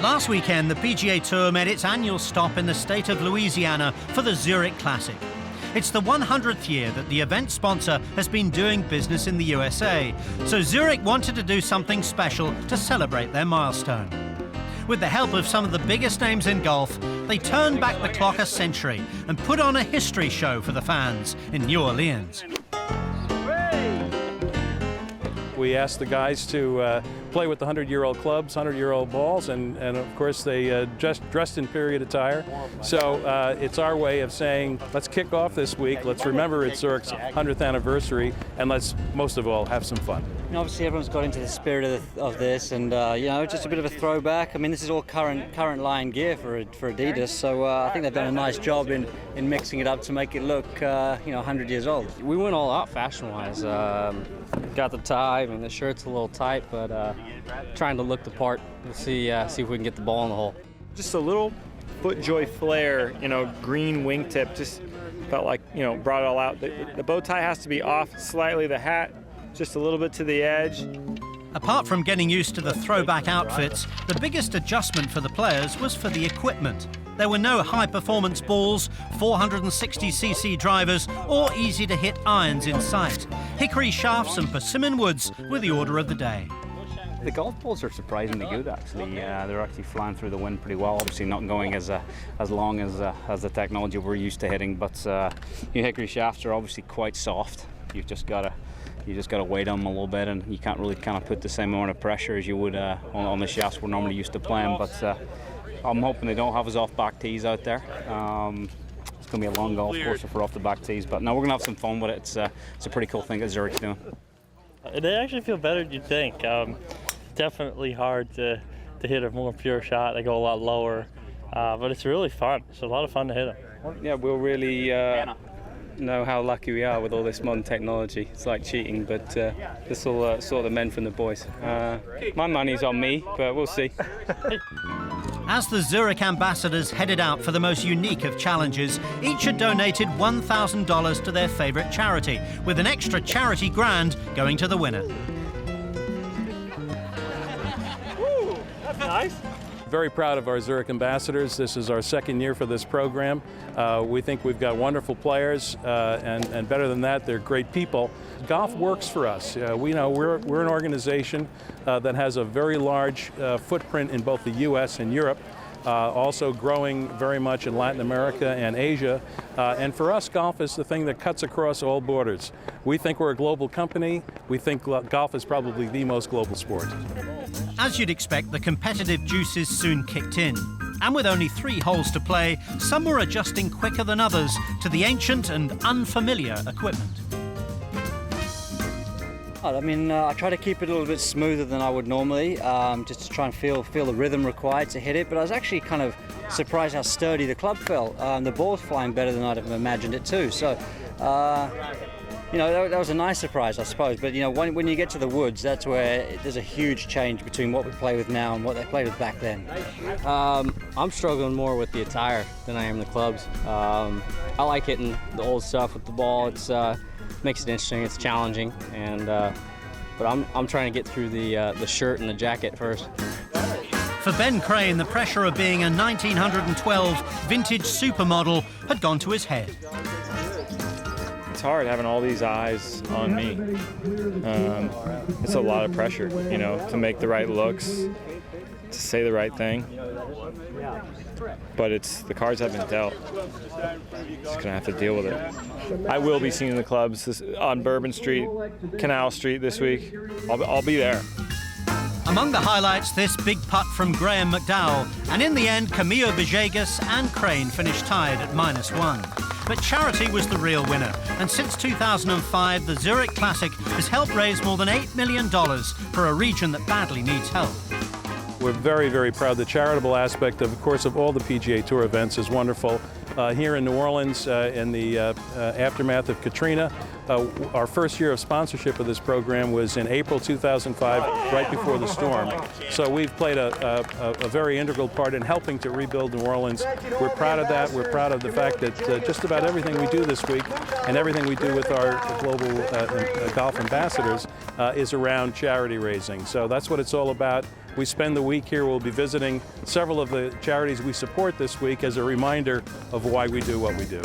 Last weekend, the PGA Tour made its annual stop in the state of Louisiana for the Zurich Classic. It's the 100th year that the event sponsor has been doing business in the USA, so Zurich wanted to do something special to celebrate their milestone. With the help of some of the biggest names in golf, they turned back the clock a century and put on a history show for the fans in New Orleans. We asked the guys to play with the 100-year-old clubs, 100-year-old balls, and of course they dressed in period attire. So it's our way of saying, let's kick off this week, let's remember it's Zurich's 100th anniversary, and let's, most of all, have some fun. Obviously everyone's got into the spirit of this, and you know, just a bit of a throwback. I mean, this is all current line gear for Adidas, so I think they've done a nice job in mixing it up to make it look you know, 100 years old. We went all out fashion-wise. Got the tie, I mean the shirt's a little tight, but trying to look the part. We'll see if we can get the ball in the hole. Just a little FootJoy flare, you know, green wingtip, just felt like, you know, brought it all out. The bow tie has to be off slightly, the hat just a little bit to the edge. Apart from getting used to the throwback outfits, the biggest adjustment for the players was for the equipment. There were no high-performance balls, 460cc drivers, or easy-to-hit irons in sight. Hickory shafts and persimmon woods were the order of the day. The golf balls are surprisingly good, actually. They're actually flying through the wind pretty well. Obviously not going as long as the technology we're used to hitting, but your Hickory shafts are obviously quite soft. You just got to weight them a little bit, and you can't really kind of put the same amount of pressure as you would on the shafts we're normally used to playing. But I'm hoping they don't have us off back tees out there. It's going to be a long golf course if we're off the back tees, but no, we're going to have some fun with it. It's a pretty cool thing that Zurich's doing. They actually feel better than you'd think. Definitely hard to hit a more pure shot. They go a lot lower, but it's really fun. It's a lot of fun to hit them. Yeah, we'll really know how lucky we are with all this modern technology. It's like cheating, but this will sort the men from the boys. My money's on me, but we'll see. As the Zurich ambassadors headed out for the most unique of challenges, each had donated $1,000 to their favourite charity, with an extra charity grand going to the winner. Ooh, that's nice. Very proud of our Zurich ambassadors. This is our second year for this program. We think we've got wonderful players, and better than that, they're great people. Golf works for us. We know we're an organization that has a very large footprint in both the U.S. and Europe, also growing very much in Latin America and Asia. And for us, golf is the thing that cuts across all borders. We think we're a global company. We think golf is probably the most global sport. As you'd expect, the competitive juices soon kicked in. And with only 3 holes to play, some were adjusting quicker than others to the ancient and unfamiliar equipment. I mean, I try to keep it a little bit smoother than I would normally, just to try and feel the rhythm required to hit it. But I was actually kind of surprised how sturdy the club felt. The ball's flying better than I'd have imagined it too. So, you know, that was a nice surprise, I suppose. But you know, when you get to the woods, that's where there's a huge change between what we play with now and what they played with back then. I'm struggling more with the attire than I am the clubs. I like hitting the old stuff with the ball. It's makes it interesting. It's challenging, and but I'm trying to get through the shirt and the jacket first. For Ben Crane, the pressure of being a 1912 vintage supermodel had gone to his head. It's hard having all these eyes on me. It's a lot of pressure, you know, to make the right looks, to say the right thing. But the cards have been dealt. Just gonna have to deal with it. I will be seeing the clubs on Bourbon Street, Canal Street this week. I'll be there. Among the highlights, this big putt from Graham McDowell, and in the end, Camilo Villegas and Crane finished tied at -1. But charity was the real winner, and since 2005, the Zurich Classic has helped raise more than $8 million for a region that badly needs help. We're very, very proud. The charitable aspect, of course, of all the PGA Tour events is wonderful. Here in New Orleans, in the aftermath of Katrina, our first year of sponsorship of this program was in April 2005, right before the storm. So we've played a very integral part in helping to rebuild New Orleans. We're proud of that. We're proud of the fact that just about everything we do this week and everything we do with our global golf ambassadors is around charity raising. So that's what it's all about. we spend the week here. We'll be visiting several of the charities we support this week as a reminder of why we do what we do.